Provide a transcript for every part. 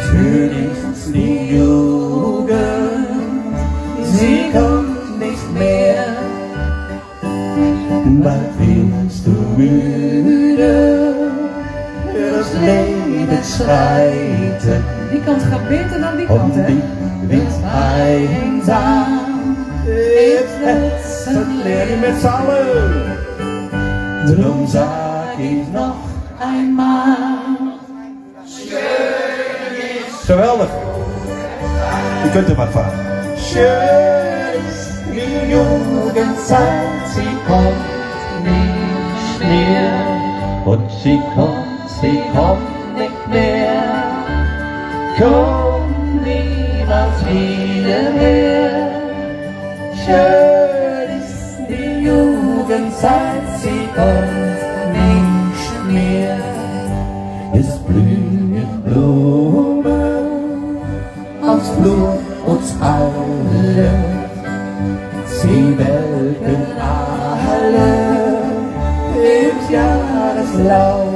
Schön ist die Jugend, sie kommt nicht mehr. Bald wirst du müde, das Leben schreiten. Die kant gaat beter dan die kant, Und hè? ich bin einsam, jetzt letzten Leben mit allen. Drum sag ich noch einmal. Geweldig. Je kunt er wat van. Schön ist die Jugendzeit, sie kommt nicht mehr. Und sie kommt nicht mehr. Komm niemals wieder her. Schön ist die Jugendzeit, sie kommt nicht mehr. Es blühen Blumen aus Blut uns alle. Sie welken alle im Jahreslauf.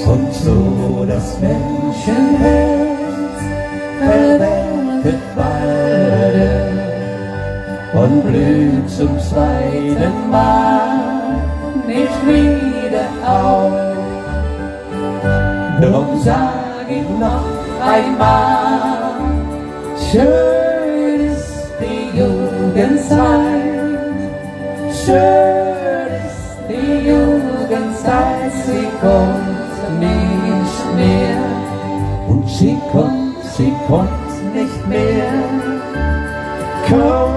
Und so das Menschenherz verwelket beide und blüht zum zweiten Mal nicht wieder auf. Drum sag ich noch einmal, schön ist die Jugendzeit, schön ist die Jugendzeit, sie kommt nicht mehr. Und sie kommt nicht mehr. Komm